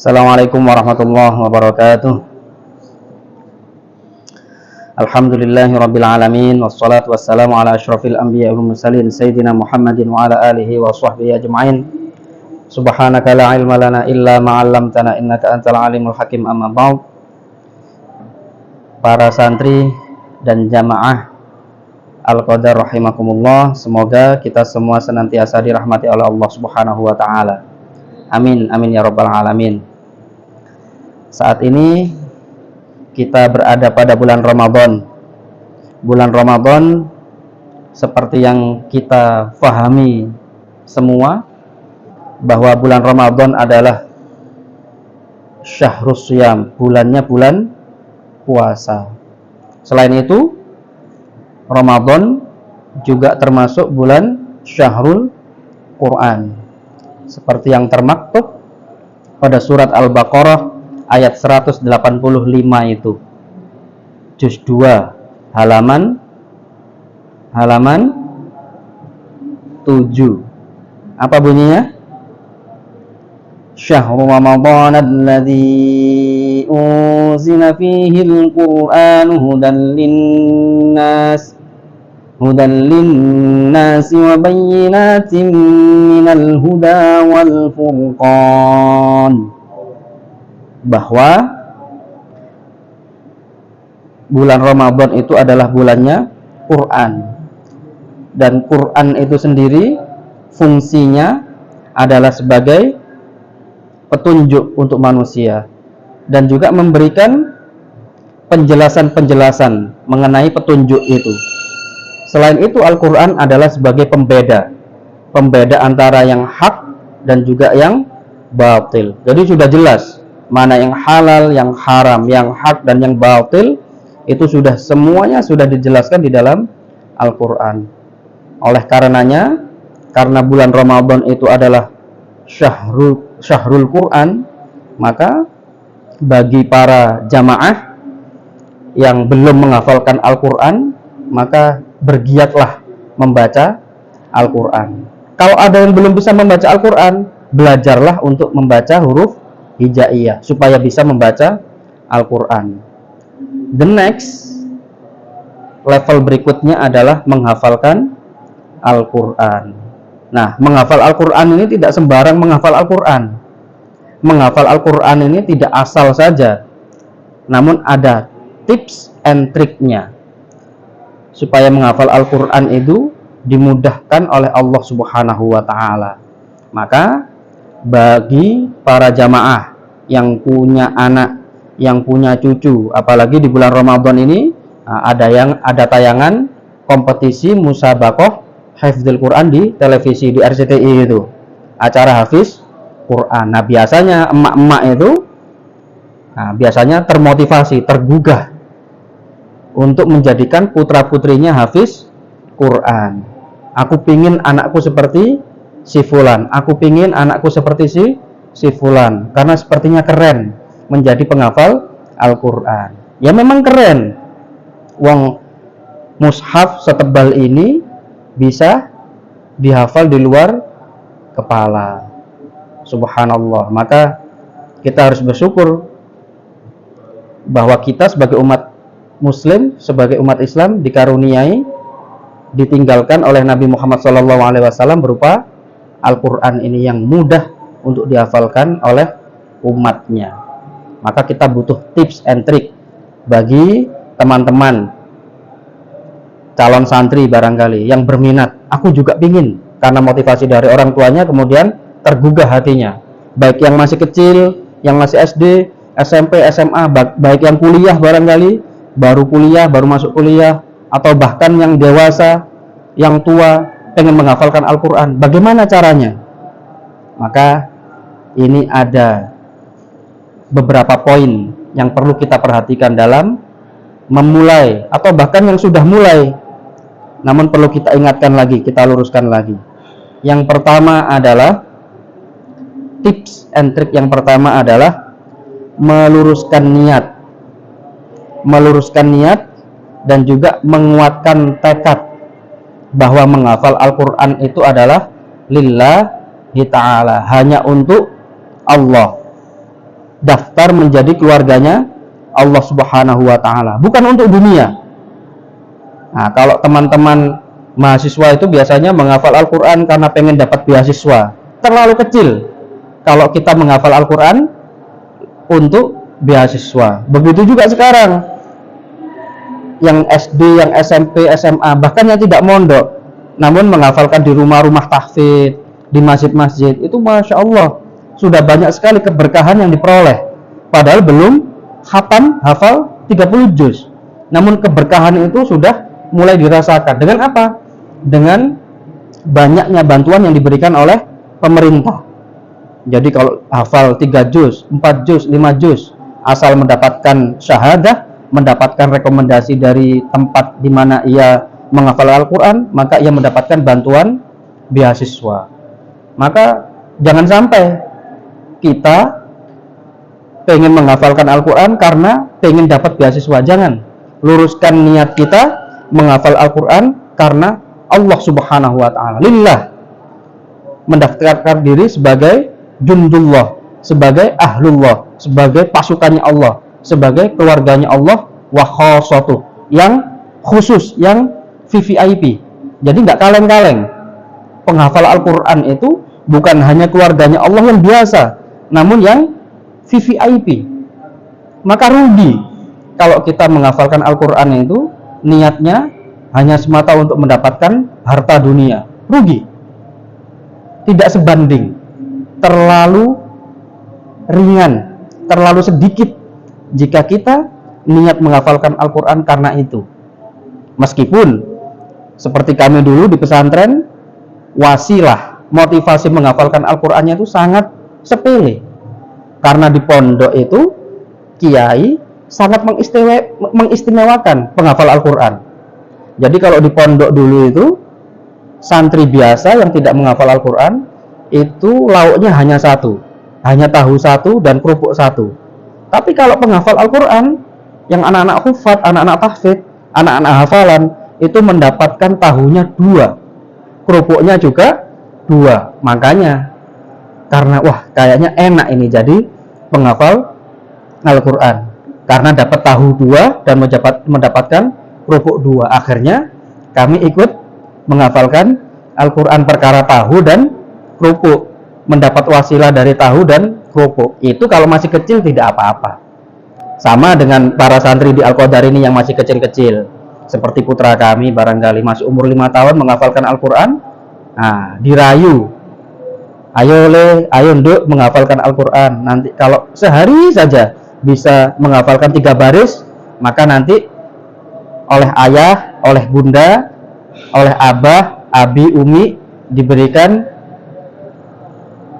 Assalamualaikum warahmatullahi wabarakatuh. Alhamdulillahirabbil alamin wassalatu wassalamu ala asyrafil anbiya'i wal mursalin sayyidina Muhammadin wa ala alihi wa sahbihi ajma'in. Subhanaka la ilma lana illa ma 'allamtana innaka antal alimul hakim. Amma ba'd. Para santri dan jamaah Al-Qadar rahimakumullah, semoga kita semua senantiasa dirahmati oleh Allah Subhanahu wa taala. Amin amin ya rabbal alamin. Saat ini kita berada pada bulan Ramadan. Bulan Ramadan seperti yang kita pahami semua, bahwa bulan Ramadan adalah syahrus syiyam, bulannya bulan puasa. Selain itu, Ramadan juga termasuk bulan syahrul Quran, seperti yang termaktub pada surat Al-Baqarah ayat 185 itu, juz 2 halaman 7. Apa bunyinya? Syahrul Ramadan alladzi unzila fihi al-Qur'an hudan linnasi wa bayyinatin minal huda wal furqan. Bahwa bulan Ramadan itu adalah bulannya Quran, dan Quran itu sendiri fungsinya adalah sebagai petunjuk untuk manusia dan juga memberikan penjelasan-penjelasan mengenai petunjuk itu. Selain itu, Al-Quran adalah sebagai pembeda antara yang hak dan juga yang batil. Jadi sudah jelas mana yang halal, yang haram, yang hak dan yang batil, itu sudah semuanya sudah dijelaskan di dalam Al-Quran. Oleh karenanya, karena bulan Ramadan itu adalah syahrul Quran, maka bagi para jamaah yang belum menghafalkan Al-Quran, maka bergiatlah membaca Al-Quran. Kalau ada yang belum bisa membaca Al-Quran, belajarlah untuk membaca huruf hijaiyah supaya bisa membaca Al-Quran. The next level berikutnya adalah menghafalkan Al-Quran. Nah, menghafal Al-Quran ini tidak sembarang menghafal Al-Quran. Menghafal Al-Quran ini tidak asal saja, namun ada tips and triknya supaya menghafal Al-Quran itu dimudahkan oleh Allah Subhanahu wa ta'ala. Maka bagi para jamaah yang punya anak, yang punya cucu, apalagi di bulan Ramadan ini, ada tayangan kompetisi musabaqah hafdzul Quran di televisi, di RCTI itu, acara hafiz Quran. Nah, biasanya emak-emak itu biasanya termotivasi, tergugah untuk menjadikan putra-putrinya hafiz Quran. Aku pingin anakku seperti si fulan, aku pingin anakku seperti si fulan, karena sepertinya keren menjadi penghafal Al-Quran. Ya memang keren, wong mushaf setebal ini bisa dihafal di luar kepala. Subhanallah. Maka kita harus bersyukur bahwa kita sebagai umat Muslim, sebagai umat Islam, dikaruniai, ditinggalkan oleh Nabi Muhammad SAW berupa Al-Quran ini yang mudah untuk dihafalkan oleh umatnya. Maka kita butuh tips and trick bagi teman-teman calon santri barangkali yang berminat. Aku juga pingin, karena motivasi dari orang tuanya kemudian tergugah hatinya. Baik yang masih kecil, yang masih SD, SMP, SMA, baik yang kuliah barangkali, baru kuliah, baru masuk kuliah, atau bahkan yang dewasa, yang tua, pengen menghafalkan Al-Quran. Bagaimana caranya? Maka ini ada beberapa poin yang perlu kita perhatikan dalam memulai, atau bahkan yang sudah mulai, namun perlu kita ingatkan lagi, kita luruskan lagi. Yang pertama adalah, tips and trick yang pertama adalah meluruskan niat dan juga menguatkan tekad bahwa menghafal Al-Quran itu adalah lillahi ta'ala, hanya untuk Allah. daftar menjadi keluarganya Allah Subhanahu wa taala, bukan untuk dunia. Nah, kalau teman-teman mahasiswa itu biasanya menghafal Al-Qur'an karena pengen dapat beasiswa. Terlalu kecil kalau kita menghafal Al-Qur'an untuk beasiswa. Begitu juga sekarang. Yang SD, yang SMP, SMA, bahkan yang tidak mondok, namun menghafalkan di rumah-rumah tahfidz, di masjid-masjid, itu Masya Allah, sudah banyak sekali keberkahan yang diperoleh. Padahal belum hafal 30 juz. Namun keberkahan itu sudah mulai dirasakan. Dengan apa? Dengan banyaknya bantuan yang diberikan oleh pemerintah. Jadi kalau hafal 3 juz, 4 juz, 5 juz, asal mendapatkan syahadah, mendapatkan rekomendasi dari tempat di mana ia menghafal Al-Quran, maka ia mendapatkan bantuan beasiswa. Maka jangan sampai kita pengen menghafalkan Al-Quran karena pengen dapat beasiswa. Jangan. Luruskan niat kita menghafal Al-Quran karena Allah Subhanahu wa ta'ala, lillah, mendaftarkan diri sebagai jundullah, sebagai ahlullah, sebagai pasukannya Allah, sebagai keluarganya Allah, wa khosotuh, yang khusus, yang VVIP. Jadi nggak kaleng-kaleng. Penghafal Al-Quran itu bukan hanya keluarganya Allah yang biasa, namun yang VVIP. Maka rugi kalau kita menghafalkan Al-Quran itu niatnya hanya semata untuk mendapatkan harta dunia. Rugi. Tidak sebanding. Terlalu ringan, terlalu sedikit jika kita niat menghafalkan Al-Quran karena itu. Meskipun seperti kami dulu di pesantren, wasilah motivasi menghafalkan Al-Qurannya itu sangat sepele. Karena di pondok itu kiai sangat mengistimewakan penghafal Al-Quran. Jadi kalau di pondok dulu itu santri biasa yang tidak menghafal Al-Quran itu lauknya hanya satu, hanya tahu satu dan kerupuk satu. Tapi kalau penghafal Al-Quran yang anak-anak hufat, anak-anak tahfidz, anak-anak hafalan itu mendapatkan tahunya 2, kerupuknya juga 2. Makanya karena wah kayaknya enak ini jadi penghafal Al-Quran, karena dapat tahu 2 dan mendapatkan kerupuk 2. Akhirnya kami ikut menghafalkan Al-Quran perkara tahu dan kerupuk, mendapat wasilah dari tahu dan kerupuk. Itu kalau masih kecil tidak apa-apa. Sama dengan para santri di Al-Qadar ini yang masih kecil-kecil, seperti putra kami barangkali masih umur 5 tahun menghafalkan Al-Quran. Nah, dirayu, ayo nduk menghafalkan Al-Quran. Nanti kalau sehari saja bisa menghafalkan 3 baris, maka nanti oleh ayah, oleh bunda, oleh abah, abi, umi diberikan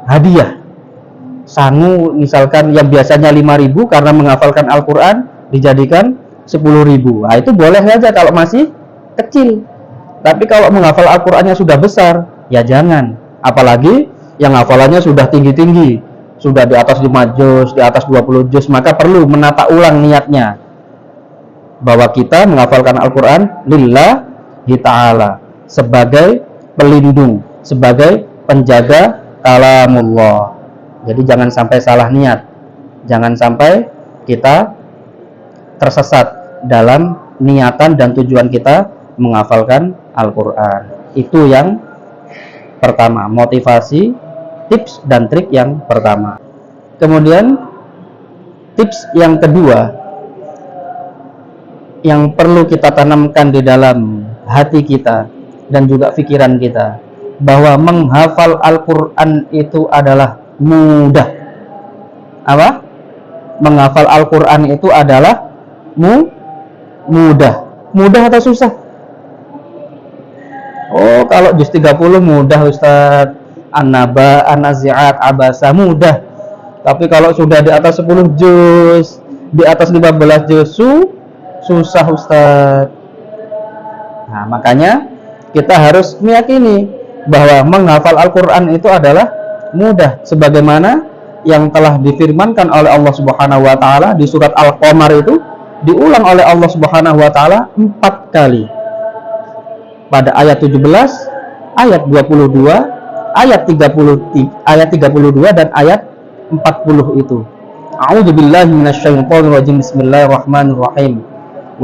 hadiah. Sangu misalkan yang biasanya 5.000 karena menghafalkan Al-Quran dijadikan 10.000. Nah, itu boleh saja kalau masih kecil. Tapi kalau menghafal Al-Qurannya sudah besar, ya jangan. Apalagi yang hafalannya sudah tinggi-tinggi, sudah di atas 5 juz, di atas 20 juz, maka perlu menata ulang niatnya bahwa kita menghafalkan Al-Quran lillahi ta'ala, sebagai pelindung, sebagai penjaga kalamullah. Jadi jangan sampai salah niat, jangan sampai kita tersesat dalam niatan dan tujuan kita menghafalkan Al-Quran. Itu yang pertama, motivasi, tips dan trik yang pertama. Kemudian tips yang kedua yang perlu kita tanamkan di dalam hati kita dan juga pikiran kita, bahwa menghafal Al-Quran itu adalah mudah. Apa? Menghafal Al-Quran itu adalah mudah. Mudah atau susah? Oh, kalau juz 30 mudah Ustaz. An-Naba, An-Nazi'at, Abasa mudah. Tapi kalau sudah di atas 10 juz, di atas 15 juz susah Ustaz. Nah, makanya kita harus meyakini bahwa menghafal Al-Quran itu adalah mudah, sebagaimana yang telah difirmankan oleh Allah Subhanahu wa taala di surat Al-Qamar, itu diulang oleh Allah Subhanahu wa taala 4 kali. Pada ayat 17, ayat 22, ayat 32 dan ayat 40 itu. A'udzubillahi minasyaitonirrajim. Bismillahirrahmanirrahim.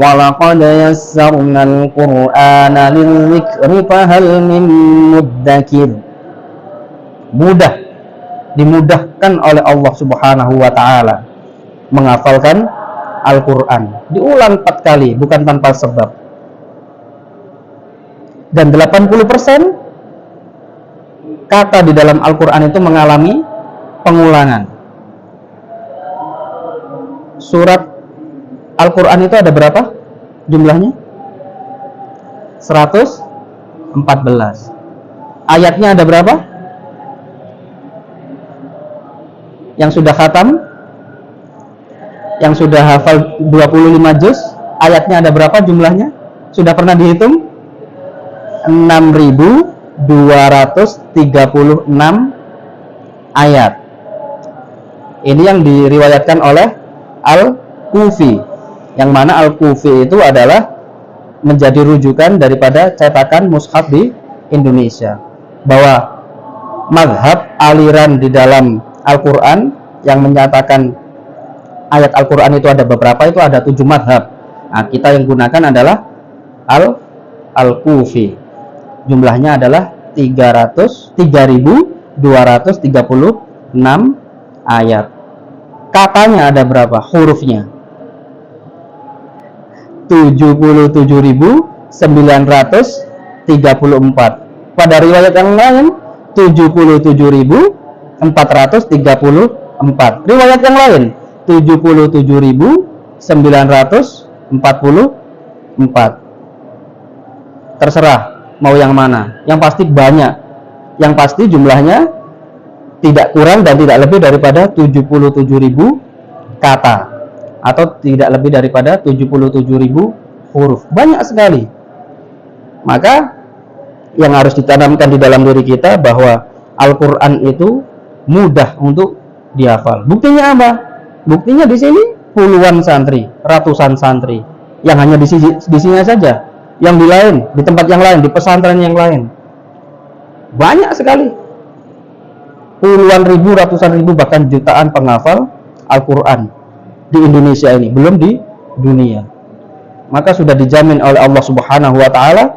Walaqad yassarnal Qur'ana lidzikri fahal min muddakir. Mudah, dimudahkan oleh Allah Subhanahu wa taala menghafalkan Al-Qur'an. Diulang 4 kali bukan tanpa sebab. Dan 80% kata di dalam Al-Qur'an itu mengalami pengulangan. Surat Al-Qur'an itu ada berapa jumlahnya? 114. Ayatnya ada berapa? Yang sudah khatam, yang sudah hafal 25 juz, ayatnya ada berapa jumlahnya? Sudah pernah dihitung? 6.236 ayat. Ini yang diriwayatkan oleh Al-Kufi, yang mana Al-Kufi itu adalah menjadi rujukan daripada cetakan mushaf di Indonesia, bahwa mazhab aliran di dalam Al-Quran yang menyatakan ayat Al-Quran itu ada beberapa, itu ada 7 mazhab. Nah, kita yang gunakan adalah Al-Kufi. Jumlahnya adalah 3.236 ayat. Katanya ada berapa? Hurufnya 77.934. Pada riwayat yang lain 77.434. Riwayat yang lain 77.944. Terserah mau yang mana. Yang pasti banyak. Yang pasti jumlahnya tidak kurang dan tidak lebih daripada 77.000 kata, atau tidak lebih daripada 77.000 huruf. Banyak sekali. Maka yang harus ditanamkan di dalam diri kita bahwa Al-Quran itu mudah untuk dihafal. Buktinya apa? Buktinya di sini puluhan santri, ratusan santri yang hanya di sini saja, yang di lain, di tempat yang lain, di pesantren yang lain banyak sekali, puluhan ribu, ratusan ribu, bahkan jutaan penghafal Al-Quran di Indonesia ini, belum di dunia. Maka sudah dijamin oleh Allah Subhanahu wa taala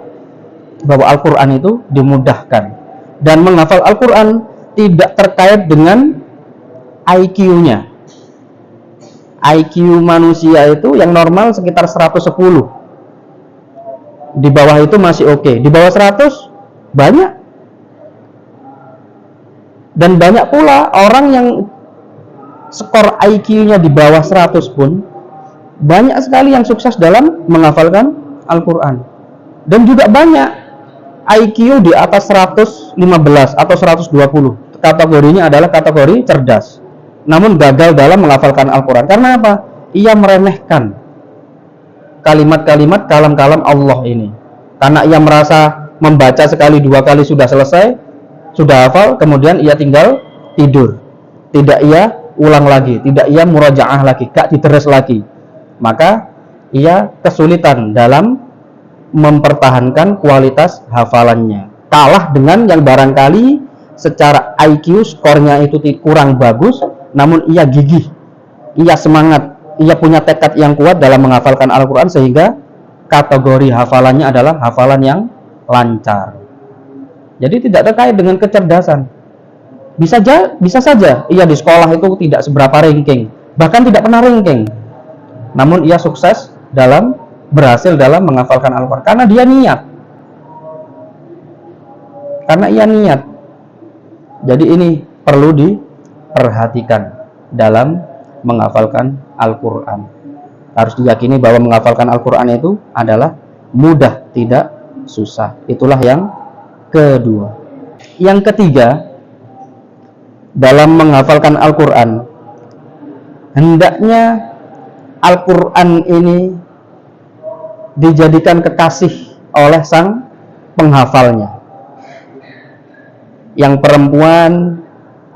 bahwa Al-Quran itu dimudahkan. Dan menghafal Al-Quran tidak terkait dengan IQ-nya. IQ manusia itu yang normal sekitar 110. Di bawah itu masih oke. Di bawah 100 banyak. Dan banyak pula orang yang skor IQ-nya di bawah 100 pun banyak sekali yang sukses dalam menghafalkan Al-Quran. Dan juga banyak IQ di atas 115 atau 120. Kategorinya adalah kategori cerdas, namun gagal dalam menghafalkan Al-Quran. Karena apa? Ia meremehkan kalimat-kalimat kalam-kalam Allah ini. Karena ia merasa membaca sekali, 2 kali sudah selesai, sudah hafal, kemudian ia tinggal tidur. Tidak ia ulang lagi, tidak ia murajaah lagi, gak diteres lagi. Maka ia kesulitan dalam mempertahankan kualitas hafalannya. Kalah dengan yang barangkali secara IQ skornya itu kurang bagus, namun ia gigih, ia semangat, ia punya tekad yang kuat dalam menghafalkan Al-Quran, sehingga kategori hafalannya adalah hafalan yang lancar. Jadi tidak terkait dengan kecerdasan. Bisa saja ia di sekolah itu tidak seberapa ranking, bahkan tidak pernah ranking, namun ia sukses berhasil dalam menghafalkan Al-Quran karena dia niat. Jadi ini perlu diperhatikan dalam menghafalkan Al-Quran. Harus diyakini bahwa menghafalkan Al-Quran itu adalah mudah, tidak susah. Itulah yang kedua. Yang ketiga, dalam menghafalkan Al-Quran, hendaknya Al-Quran ini dijadikan kekasih oleh sang penghafalnya, yang perempuan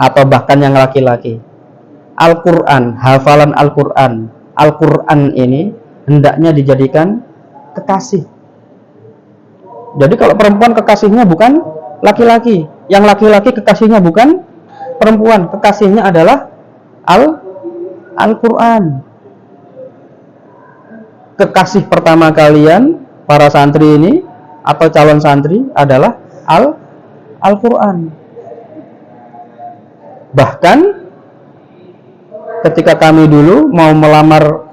atau bahkan yang laki-laki. Al-Quran, hafalan Al-Quran ini hendaknya dijadikan kekasih. Jadi kalau perempuan kekasihnya bukan laki-laki, yang laki-laki kekasihnya bukan perempuan, kekasihnya adalah Al-Quran. Kekasih pertama kalian, para santri ini, atau calon santri adalah Al-Quran. Bahkan, ketika kami dulu mau melamar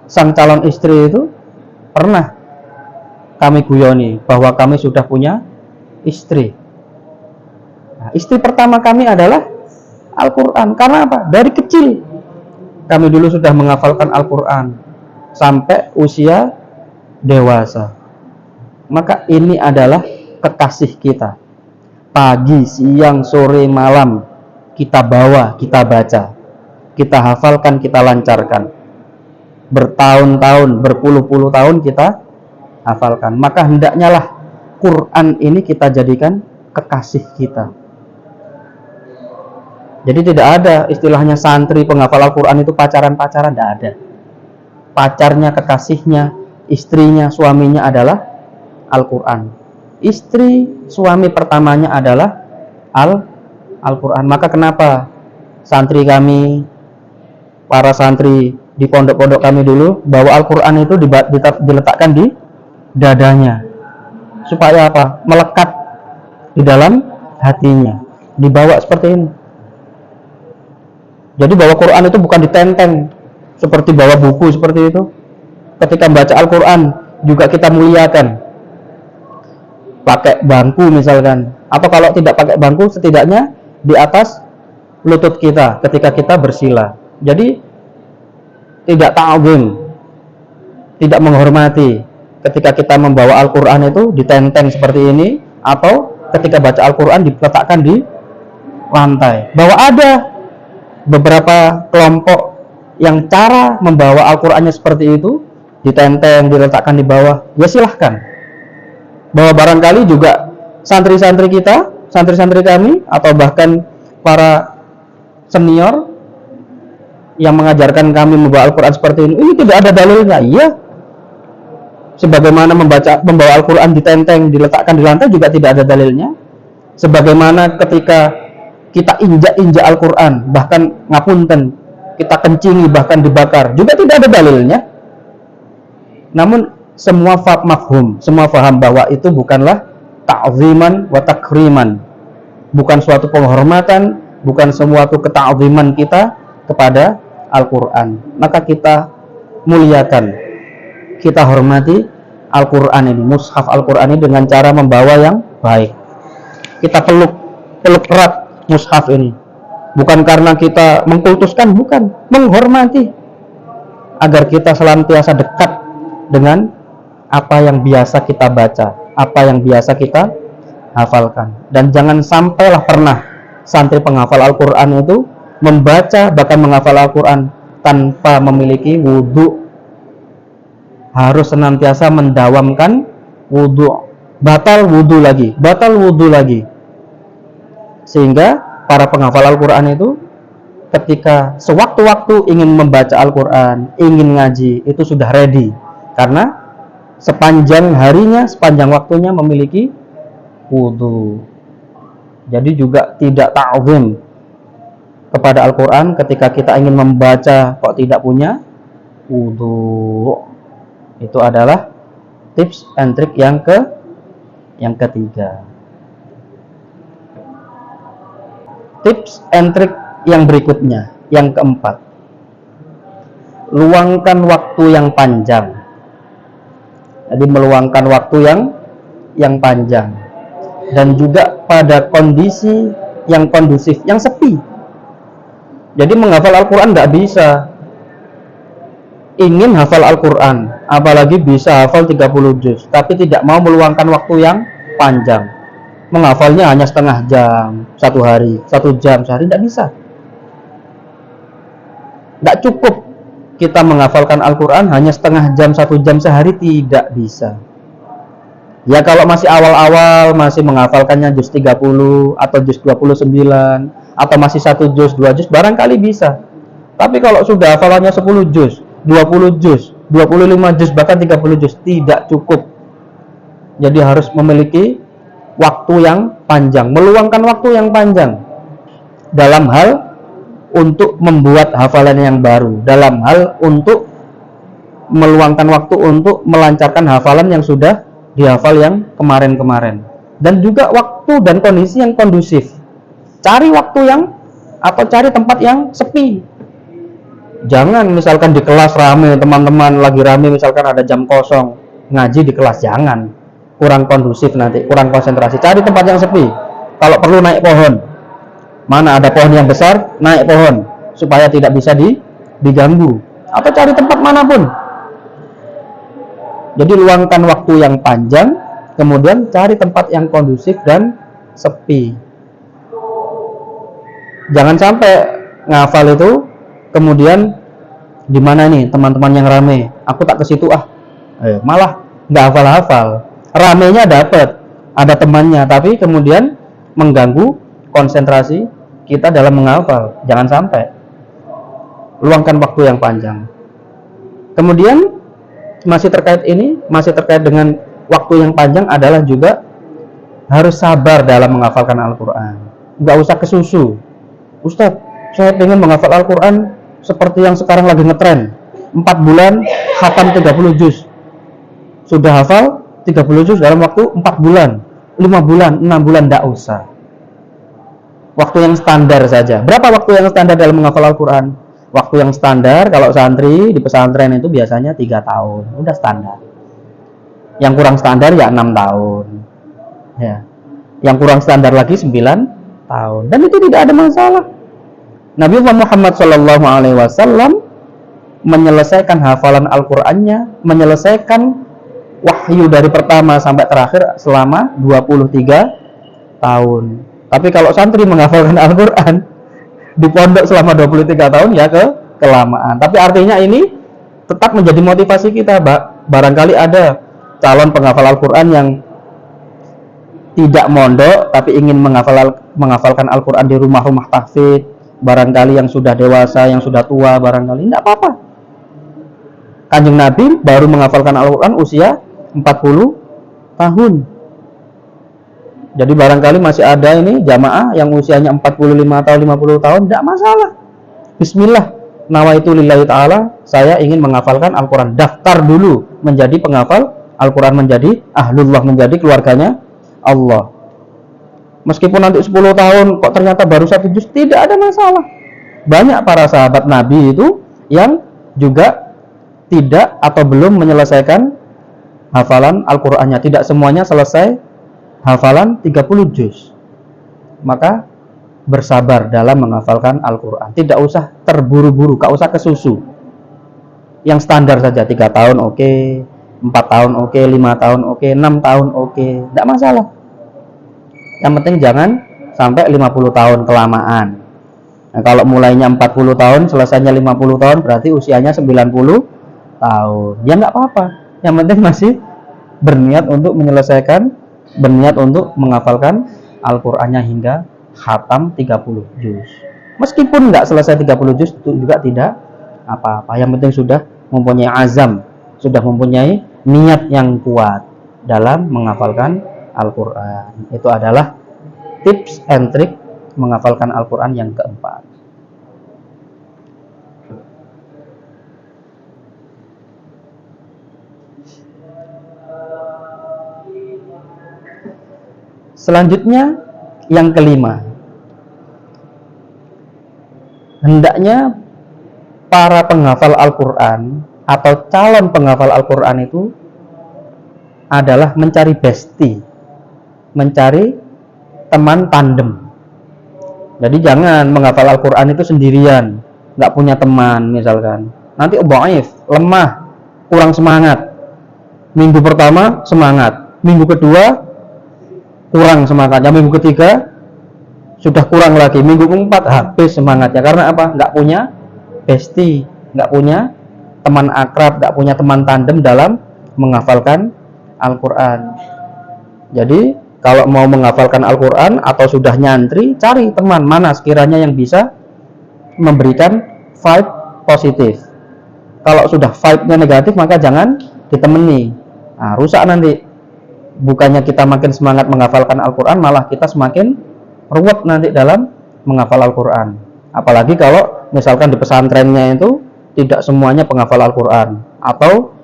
sang calon istri itu, pernah kami guyoni bahwa kami sudah punya istri. Nah, istri pertama kami adalah Al-Quran. Karena apa? Dari kecil kami dulu sudah menghafalkan Al-Quran sampai usia dewasa. Maka ini adalah kekasih kita. Pagi, siang, sore, malam kita bawa, kita baca, kita hafalkan, kita lancarkan. Bertahun-tahun, berpuluh-puluh tahun kita hafalkan. Maka hendaknya lah Quran ini kita jadikan kekasih kita. Jadi tidak ada istilahnya santri penghafal Al-Quran itu pacaran-pacaran, tidak ada. Pacarnya, kekasihnya, istrinya, suaminya adalah Al-Quran. Istri, suami pertamanya adalah Al-Quran. Maka kenapa santri kami, para santri di pondok-pondok kami dulu, bawa Al-Quran itu diletakkan di dadanya. Supaya apa? Melekat di dalam hatinya. Dibawa seperti ini. Jadi bawa Quran itu bukan ditenteng seperti bawa buku seperti itu. Ketika membaca Al-Quran juga kita muliakan. Pakai bangku misalkan. Atau kalau tidak pakai bangku, setidaknya di atas lutut kita ketika kita bersila. Jadi tidak ta'zim, tidak menghormati. Ketika kita membawa Al-Quran itu ditenteng seperti ini, atau ketika baca Al-Quran diletakkan di lantai. Bahwa ada beberapa kelompok yang cara membawa Al-Qurannya seperti itu, ditenteng, diletakkan di bawah, ya silahkan. Bahwa barangkali juga santri-santri kita, santri-santri kami, atau bahkan para senior yang mengajarkan kami membawa Al-Quran seperti ini tidak ada dalilnya. Iya, sebagaimana membawa Al-Quran ditenteng, diletakkan di lantai juga tidak ada dalilnya. Sebagaimana ketika kita injak-injak Al-Quran, bahkan ngapunten, kita kencingi, bahkan dibakar, juga tidak ada dalilnya. Namun semua mafhum, semua faham bahwa itu bukanlah ta'ziman wa takriman, bukan suatu penghormatan, bukan suatu keta'ziman kita kepada Al-Quran. Maka kita muliakan, kita hormati Al-Quran ini, mushaf Al-Quran ini dengan cara membawa yang baik. Kita peluk erat mushaf ini, bukan karena kita mengkultuskan, bukan, menghormati, agar kita senantiasa dekat dengan apa yang biasa kita baca, apa yang biasa kita hafalkan. Dan jangan sampailah pernah santri penghafal Al-Quran itu membaca, bahkan menghafal Al-Quran tanpa memiliki wudhu. Harus senantiasa mendawamkan wudhu. Batal wudhu lagi. Sehingga para penghafal Al-Quran itu ketika sewaktu-waktu ingin membaca Al-Quran, ingin ngaji, itu sudah ready. Karena sepanjang harinya, sepanjang waktunya memiliki wudhu. Jadi juga tidak ta'zim kepada Al-Quran ketika kita ingin membaca kok tidak punya wudhu. Itu adalah tips and trik yang ketiga. Tips and trik yang berikutnya, yang keempat, luangkan waktu yang panjang. Jadi meluangkan waktu yang panjang, dan juga pada kondisi yang kondusif, yang sepi. Jadi menghafal Al-Quran tidak bisa. Ingin hafal Al-Quran, apalagi bisa hafal 30 juz, tapi tidak mau meluangkan waktu yang panjang. Menghafalnya hanya setengah jam, 1 hari, 1 jam sehari, tidak bisa. Tidak cukup kita menghafalkan Al-Quran hanya setengah jam, 1 jam sehari, tidak bisa. Ya kalau masih awal-awal, masih menghafalkannya juz 30 atau juz 29, atau masih 1 juz, 2 juz, barangkali bisa. Tapi kalau sudah hafalannya 10 juz, 20 juz, 25 juz, bahkan 30 juz, tidak cukup. Jadi harus memiliki waktu yang panjang, meluangkan waktu yang panjang dalam hal untuk membuat hafalan yang baru, dalam hal untuk meluangkan waktu untuk melancarkan hafalan yang sudah dihafal yang kemarin-kemarin, dan juga waktu dan kondisi yang kondusif. Cari waktu yang atau cari tempat yang sepi. Jangan misalkan di kelas rame, teman-teman lagi rame, misalkan ada jam kosong ngaji di kelas, jangan, kurang kondusif, nanti kurang konsentrasi. Cari tempat yang sepi. Kalau perlu naik pohon, mana ada pohon yang besar, naik pohon supaya tidak bisa diganggu, atau cari tempat manapun. Jadi luangkan waktu yang panjang, kemudian cari tempat yang kondusif dan sepi. Jangan sampai ngafal itu kemudian di mana nih teman-teman yang rame, aku tak ke situ malah nggak hafal-hafal. Ramenya dapat, ada temannya, tapi kemudian mengganggu konsentrasi kita dalam menghafal. Jangan sampai. Luangkan waktu yang panjang. Kemudian masih terkait dengan waktu yang panjang adalah juga harus sabar dalam menghafalkan Al-Quran. Nggak usah kesusu. Ustadz, saya ingin menghafal Al-Quran seperti yang sekarang lagi ngetren, 4 bulan khatam 30 juz. Sudah hafal 30 juz dalam waktu 4 bulan, 5 bulan, 6 bulan, tidak usah. Waktu yang standar saja. Berapa waktu yang standar dalam menghafal Al-Quran? Waktu yang standar kalau santri di pesantren itu biasanya 3 tahun, udah standar. Yang kurang standar ya 6 tahun, ya. Yang kurang standar lagi 9 tahun, dan itu tidak ada masalah. Nabi Muhammad SAW menyelesaikan hafalan Al-Qurannya, menyelesaikan wahyu dari pertama sampai terakhir selama 23 tahun. Tapi kalau santri menghafalkan Al-Quran di pondok selama 23 tahun ya kelamaan. Tapi artinya ini tetap menjadi motivasi kita, Mbak. Barangkali ada calon penghafal Al-Quran yang tidak mondok tapi ingin menghafalkan Al-Quran di rumah-rumah tahfidz, barangkali yang sudah dewasa, yang sudah tua, barangkali tidak apa-apa. Kanjeng Nabi baru menghafalkan Al-Quran usia 40 tahun. Jadi barangkali masih ada ini jamaah yang usianya 45 tahun, 50 tahun, tidak masalah. Bismillah, nawaitu lillahi ta'ala, saya ingin menghafalkan Al-Quran. Daftar dulu menjadi penghafal Al-Quran, menjadi ahlullah, menjadi keluarganya Allah. Meskipun nanti 10 tahun kok ternyata baru 1 juz, tidak ada masalah. Banyak para sahabat Nabi itu yang juga tidak atau belum menyelesaikan hafalan Al-Qur'annya. Tidak semuanya selesai hafalan 30 juz. Maka bersabar dalam menghafalkan Al-Qur'an. Tidak usah terburu-buru, gak usah kesusu. Yang standar saja, 3 tahun oke, 4 tahun oke, 5 tahun oke, 6 tahun oke, tidak masalah. Yang penting jangan sampai 50 tahun kelamaan. Nah, kalau mulainya 40 tahun, selesainya 50 tahun, berarti usianya 90 tahun. Ya nggak apa-apa. Yang penting masih berniat untuk menyelesaikan, berniat untuk menghafalkan Al-Qur'annya hingga khatam 30 juz. Meskipun nggak selesai 30 juz itu juga tidak apa-apa. Yang penting sudah mempunyai azam, sudah mempunyai niat yang kuat dalam menghafalkan Al-Quran. Itu adalah tips and trik menghafalkan Al-Quran yang keempat. Selanjutnya yang kelima, hendaknya para penghafal Al-Quran atau calon penghafal Al-Quran itu adalah mencari bestie, mencari teman tandem. Jadi jangan menghafal Al-Quran itu sendirian, nggak punya teman misalkan. Nanti dhaif, lemah, kurang semangat. Minggu pertama semangat, minggu kedua kurang semangatnya, minggu ketiga sudah kurang lagi, minggu keempat habis semangatnya. Karena apa? Nggak punya bestie, nggak punya teman akrab, nggak punya teman tandem dalam menghafalkan Al-Quran. Jadi kalau mau menghafalkan Al-Quran atau sudah nyantri, cari teman mana sekiranya yang bisa memberikan vibe positif. Kalau sudah vibe-nya negatif, maka jangan ditemani. Nah, rusak nanti. Bukannya kita makin semangat menghafalkan Al-Quran, malah kita semakin ruwet nanti dalam menghafal Al-Quran. Apalagi kalau misalkan di pesantrennya itu tidak semuanya penghafal Al-Quran, atau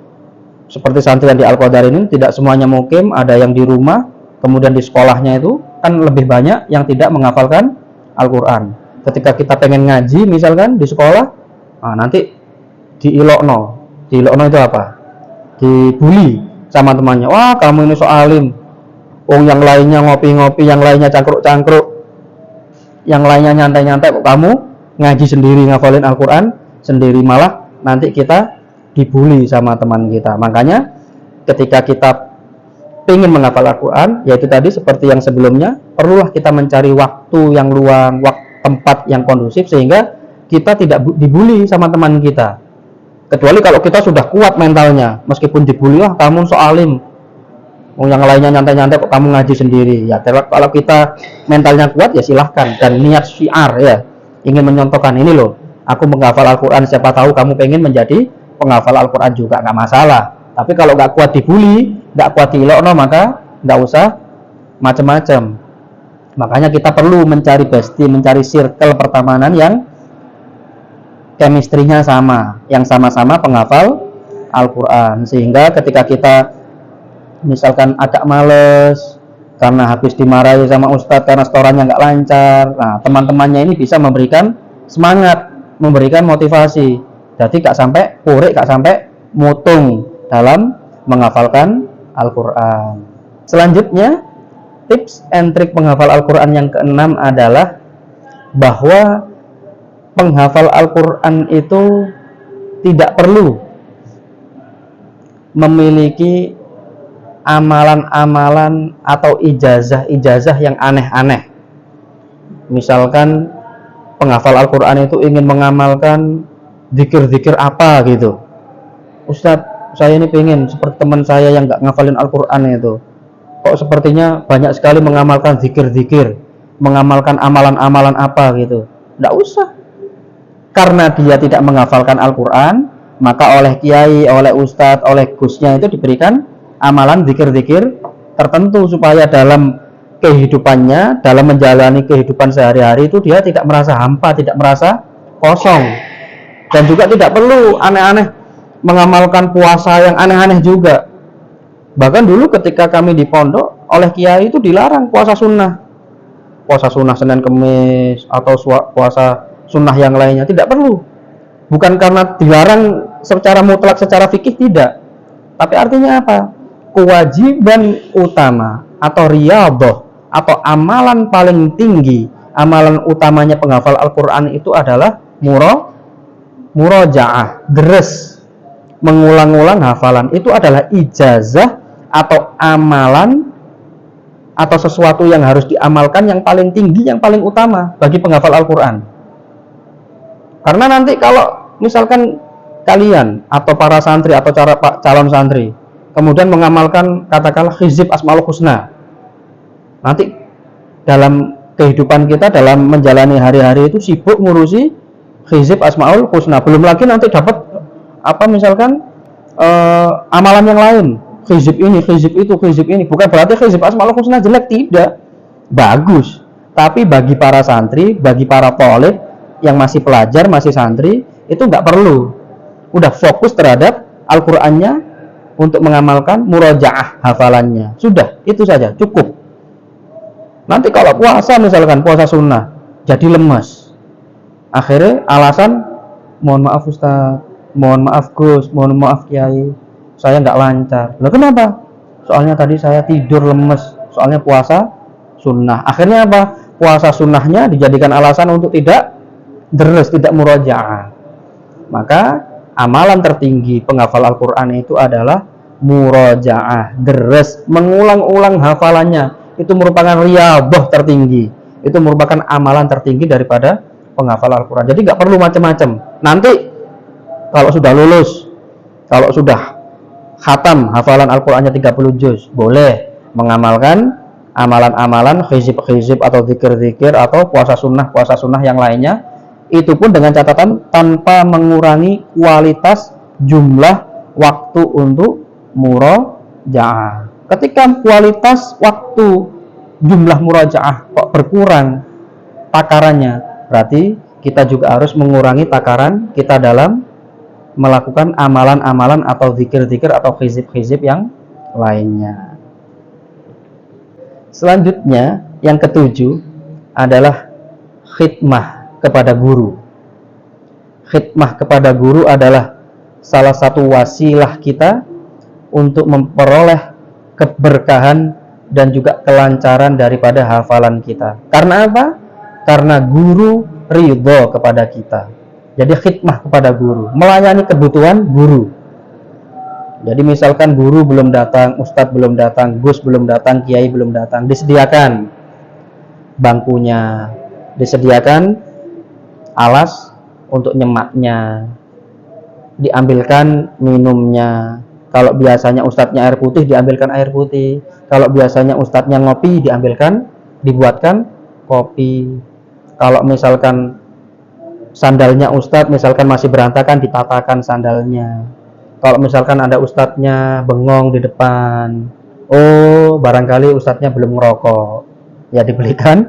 seperti santri yang di Al-Qadar ini tidak semuanya mukim, ada yang di rumah, kemudian di sekolahnya itu kan lebih banyak yang tidak menghafalkan Al-Quran. Ketika kita pengen ngaji misalkan di sekolah, nah nanti diilokno itu apa? Dibully sama temannya, wah kamu ini so alim, yang lainnya ngopi-ngopi, yang lainnya cangkruk-cangkruk, yang lainnya nyantai-nyantai, kok kamu ngaji sendiri, ngafalin Al-Quran sendiri, malah nanti kita dibully sama teman kita. Makanya ketika kita ingin menghafal Al-Quran, yaitu tadi seperti yang sebelumnya, perlulah kita mencari waktu yang luang, tempat yang kondusif, sehingga kita tidak dibully sama teman kita. Kecuali kalau kita sudah kuat mentalnya, meskipun dibully, wah kamu so alim, yang lainnya nyantai-nyantai, kok kamu ngaji sendiri. Ya kalau kita mentalnya kuat, ya silahkan, dan niat syiar ya, ingin menyontohkan ini loh, aku menghafal Al-Quran, siapa tahu kamu pengen menjadi penghafal Al-Quran juga, nggak masalah. Tapi kalau nggak kuat dibully, nggak kuat diilokno, maka nggak usah macam-macam. Makanya kita perlu mencari bestie, mencari circle pertemanan yang chemistry-nya sama, yang sama-sama penghafal Al-Quran, sehingga ketika kita misalkan agak males karena habis dimarahi sama ustadz karena setorannya nggak lancar, nah teman-temannya ini bisa memberikan semangat, memberikan motivasi, jadi gak sampai purik, gak sampai mutung dalam menghafalkan Al-Quran. Selanjutnya, tips and trik penghafal Al-Quran yang keenam adalah bahwa penghafal Al-Quran itu tidak perlu memiliki amalan-amalan atau ijazah-ijazah yang aneh-aneh. Misalkan penghafal Al-Quran itu ingin mengamalkan zikir-zikir apa gitu. Ustadz, saya ini pengen seperti teman saya yang gak ngafalin Al-Quran itu, kok sepertinya banyak sekali mengamalkan zikir-zikir, mengamalkan amalan-amalan apa gitu. Nggak usah. Karena dia tidak menghafalkan Al-Quran, maka oleh kiai, oleh ustadz, oleh gusnya itu diberikan amalan zikir-zikir tertentu, supaya dalam kehidupannya, dalam menjalani kehidupan sehari-hari itu dia tidak merasa hampa, tidak merasa kosong. Dan juga tidak perlu aneh-aneh mengamalkan puasa yang aneh-aneh juga. Bahkan dulu ketika kami di pondok, oleh kiai itu dilarang puasa sunnah Senin Kemis atau puasa sunnah yang lainnya, tidak perlu. Bukan karena dilarang secara mutlak, secara fikih, tidak, tapi artinya apa? Kewajiban utama atau riyadhah atau amalan paling tinggi, amalan utamanya penghafal Al-Quran itu adalah murojaah, deres, mengulang-ulang hafalan. Itu adalah ijazah atau amalan atau sesuatu yang harus diamalkan yang paling tinggi, yang paling utama bagi penghafal Al-Quran. Karena nanti kalau misalkan kalian atau para santri atau calon santri kemudian mengamalkan katakanlah hizib Asmaul Husna, nanti dalam kehidupan kita, dalam menjalani hari-hari itu sibuk ngurusi hizib Asmaul Husna, belum lagi nanti dapat apa misalkan amalan yang lain, hizib ini, hizib itu, hizib ini. Bukan berarti hizib Asmaul Husna jelek, tidak, bagus. Tapi bagi para santri, bagi para thalib yang masih pelajar, masih santri, itu nggak perlu. Udah fokus terhadap Al-Qur'annya untuk mengamalkan murojaah hafalannya. Sudah, itu saja, cukup. Nanti kalau puasa misalkan, puasa sunnah, jadi lemes. Akhirnya alasan, mohon maaf Ustaz, mohon maaf Gus, mohon maaf Kiai, saya nggak lancar. Loh kenapa? Soalnya tadi saya tidur lemes, soalnya puasa sunnah. Akhirnya apa? Puasa sunnahnya dijadikan alasan untuk tidak deres, tidak murojaah. Maka amalan tertinggi penghafal Al-Quran itu adalah murojaah, deres, mengulang-ulang hafalannya. Itu merupakan riyadhah tertinggi, itu merupakan amalan tertinggi daripada penghafal Al-Quran. Jadi nggak perlu macam-macam. Nanti kalau sudah lulus, kalau sudah khatam hafalan Al-Qurannya 30 juz, boleh mengamalkan amalan-amalan hizib-hizib atau zikir-zikir atau puasa sunnah yang lainnya. Itu pun dengan catatan tanpa mengurangi kualitas jumlah waktu untuk murojaah. Ketika kualitas waktu jumlah murojaah kok berkurang takarannya, berarti kita juga harus mengurangi takaran kita dalam melakukan amalan-amalan atau zikir-zikir atau hizib-hizib yang lainnya. Selanjutnya, yang ketujuh adalah khidmah kepada guru. Khidmah kepada guru adalah salah satu wasilah kita untuk memperoleh keberkahan dan juga kelancaran daripada hafalan kita. Karena apa? Karena guru ridho kepada kita. Jadi khidmah kepada guru, melayani kebutuhan guru. Jadi misalkan guru belum datang, ustadz belum datang, gus belum datang, kiai belum datang, disediakan bangkunya, disediakan alas untuk nyemaknya, diambilkan minumnya. Kalau biasanya ustadznya air putih, diambilkan air putih. Kalau biasanya ustadznya ngopi, dibuatkan kopi. Kalau misalkan sandalnya ustadz misalkan masih berantakan, ditatakan sandalnya. Kalau misalkan ada ustadznya bengong di depan, oh barangkali ustadznya belum ngerokok, ya dibelikan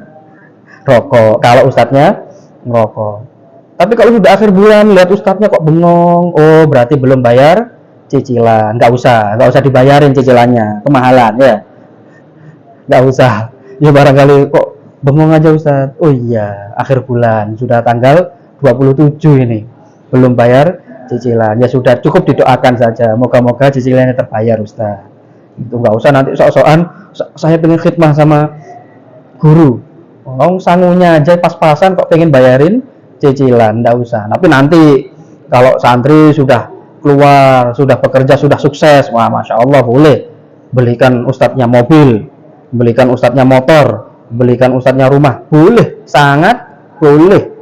rokok kalau ustadznya ngerokok. Tapi kalau sudah akhir bulan lihat ustadznya kok bengong, oh berarti belum bayar cicilan. Nggak usah dibayarin cicilannya, kemahalan ya, nggak usah. Ya barangkali kok bengong aja ustadz, oh iya akhir bulan sudah tanggal 27 ini belum bayar cicilan, ya sudah cukup didoakan saja, moga-moga cicilannya terbayar ustaz. Itu nggak usah nanti sok-sokan saya pengen khidmah sama guru, sangunya aja pas-pasan kok pengen bayarin cicilan, nggak usah. Tapi nanti kalau santri sudah keluar, sudah bekerja, sudah sukses, wah masya Allah boleh belikan ustadznya mobil, belikan ustadznya motor, belikan ustadznya rumah, boleh, sangat boleh.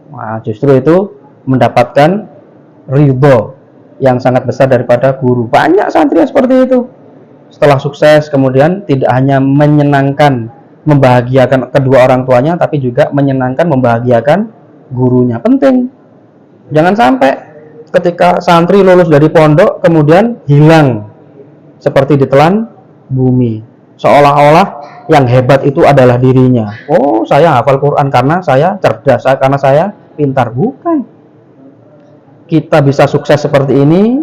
Nah, justru itu mendapatkan ridho yang sangat besar daripada guru. Banyak santri yang seperti itu. Setelah sukses kemudian tidak hanya menyenangkan, membahagiakan kedua orang tuanya, tapi juga menyenangkan, membahagiakan gurunya. Penting. Jangan sampai ketika santri lulus dari pondok kemudian hilang seperti ditelan bumi. Seolah-olah yang hebat itu adalah dirinya. Oh, saya hafal Quran karena saya cerdas, karena saya pintar. Bukan. Kita bisa sukses seperti ini,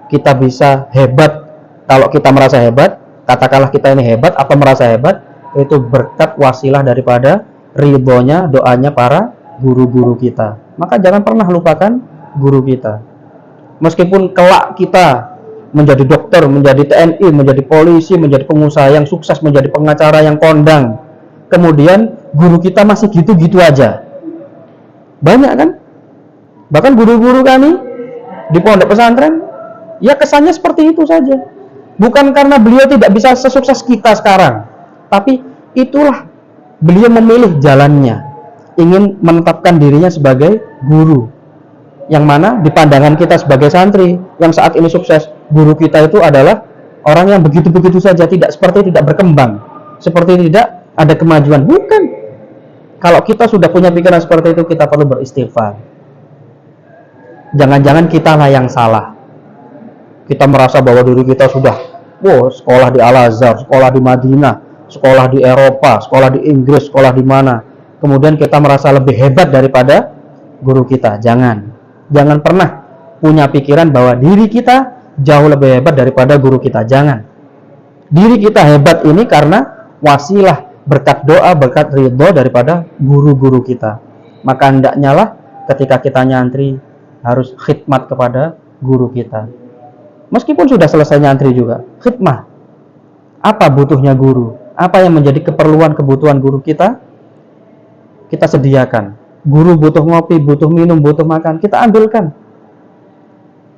kita bisa hebat. Kalau kita merasa hebat, katakanlah kita ini hebat atau merasa hebat, itu berkat wasilah daripada ridhonya, doanya para guru-guru kita. Maka jangan pernah lupakan guru kita. Meskipun kelak kita menjadi dokter, menjadi TNI, menjadi polisi, menjadi pengusaha yang sukses, menjadi pengacara yang kondang, kemudian guru kita masih gitu-gitu aja. Banyak kan? Bahkan guru-guru kami di pondok pesantren, ya kesannya seperti itu saja. Bukan karena beliau tidak bisa sesukses kita sekarang, tapi itulah beliau memilih jalannya, ingin menetapkan dirinya sebagai guru. Yang mana di pandangan kita sebagai santri yang saat ini sukses, guru kita itu adalah orang yang begitu-begitu saja, tidak berkembang, seperti tidak ada kemajuan. Bukan. Kalau kita sudah punya pikiran seperti itu, kita perlu beristighfar. Jangan-jangan kitalah yang salah. Kita merasa bahwa diri kita sudah, sekolah di Al-Azhar, sekolah di Madinah, sekolah di Eropa, sekolah di Inggris, sekolah di mana. Kemudian kita merasa lebih hebat daripada guru kita. Jangan pernah punya pikiran bahwa diri kita jauh lebih hebat daripada guru kita. Jangan. Diri kita hebat ini karena wasilah, berkat doa, berkat ridho daripada guru-guru kita. Maka hendaknya lah ketika kita nyantri harus khidmat kepada guru kita. Meskipun sudah selesai nyantri juga, khidmah. Apa butuhnya guru? Apa yang menjadi kebutuhan guru kita? Kita sediakan. Guru butuh ngopi, butuh minum, butuh makan, kita ambilkan.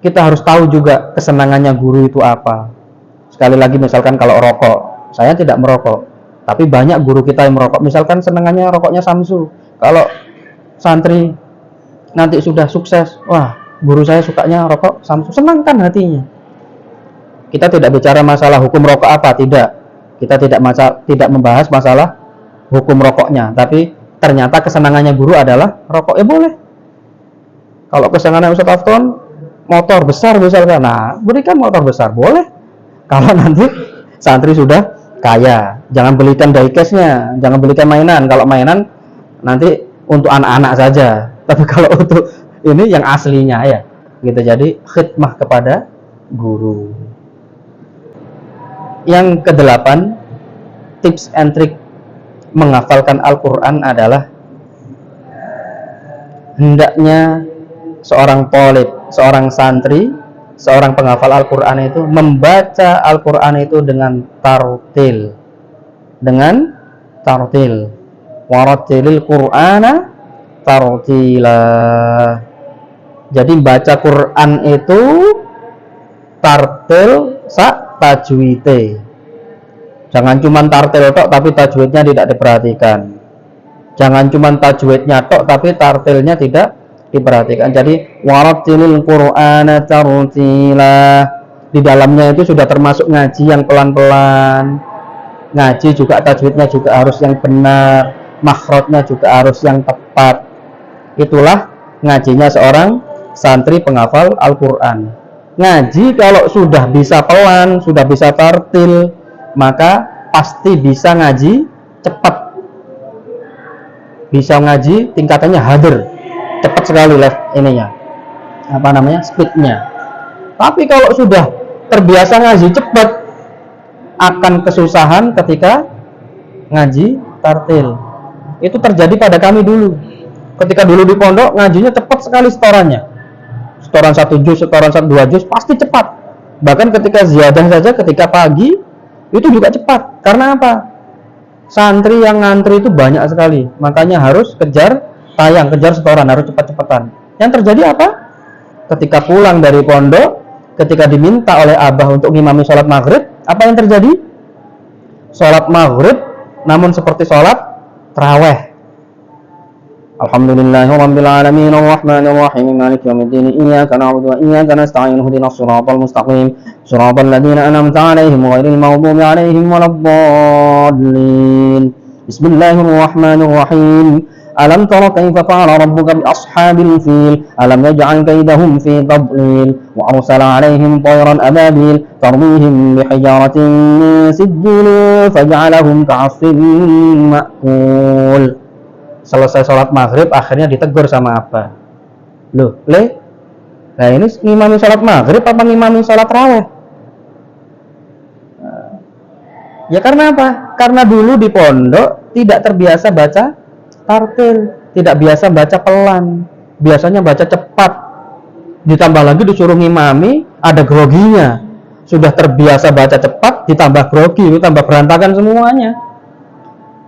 Kita harus tahu juga kesenangannya guru itu apa. Sekali lagi misalkan kalau rokok, saya tidak merokok. Tapi banyak guru kita yang merokok. Misalkan senangannya rokoknya Samsu. Kalau santri nanti sudah sukses, wah guru saya sukanya rokok Samsu, senang kan hatinya. Kita tidak bicara masalah hukum rokok apa, tidak. Kita tidak membahas masalah hukum rokoknya. Tapi ternyata kesenangannya guru adalah rokok, ya boleh. Kalau kesenangannya Ustaz Afton motor besar misalkan, nah berikan motor besar, boleh. Kalau nanti santri sudah kaya, jangan belikan diecast-nya, jangan belikan mainan. Kalau mainan nanti untuk anak-anak saja, tapi kalau untuk ini yang aslinya ya gitu. Jadi khidmah kepada guru. Yang kedelapan, tips and trick menghafalkan Al-Quran adalah hendaknya seorang thalib, seorang santri, seorang penghafal Al-Quran itu membaca Al-Quran itu dengan tartil, warattilil Qur'ana tartila. Jadi baca Quran itu tartil sak tajwite. Jangan cuma tartil tok tapi tajwidnya tidak diperhatikan. Jangan cuma tajwidnya tok tapi tartilnya tidak diperhatikan. Jadi warattilil Qur'ana tartila. Di dalamnya itu sudah termasuk ngaji yang pelan-pelan. Ngaji juga tajwidnya juga harus yang benar, makhrajnya juga harus yang tepat. Itulah ngajinya seorang santri penghafal Al-Quran. Ngaji kalau sudah bisa pelan, sudah bisa tartil, maka pasti bisa ngaji cepat, bisa ngaji tingkatannya hadir, cepat sekali ininya, speednya. Tapi kalau sudah terbiasa ngaji cepat, akan kesusahan ketika ngaji tartil. Itu terjadi pada kami dulu. Ketika dulu di pondok ngajinya cepat sekali setorannya, setoran 1 juz, setoran 2 juz pasti cepat. Bahkan ketika ziyadah saja, ketika pagi itu juga cepat. Karena apa? Santri yang ngantri itu banyak sekali, makanya harus kejar tayang, kejar setoran, harus cepat-cepatan. Yang terjadi apa? Ketika pulang dari pondok, ketika diminta oleh abah untuk ngimami sholat maghrib, apa yang terjadi? Sholat maghrib namun seperti sholat tarawih. Alhamdulillahirabbil alamin arrahmanir rahim maliki yaumiddin iyyaka na'budu wa iyyaka nasta'in ihdinas siratal mustaqim siratal ladzina an'amta 'alaihim ghairil maghdubi 'alaihim waladdallin. Bismillahirrahmanirrahim. Alam tara kaifa fa'ala rabbuka bi ashabil fil alam yaj'al kaydahum fi tadlil wa arsala 'alaihim tayran ababil tarmihim bi hijaratin min sijil faj'alahum ka'asfin ma'kul. Selesai sholat maghrib akhirnya ditegur sama apa? Loh, nah ini ngimami sholat maghrib apa ngimami sholat raweh? Ya karena apa? Karena dulu di pondok tidak terbiasa baca tartil, tidak biasa baca pelan, biasanya baca cepat. Ditambah lagi disuruh ngimami, ada groginya. Sudah terbiasa baca cepat, ditambah grogi, ditambah berantakan semuanya.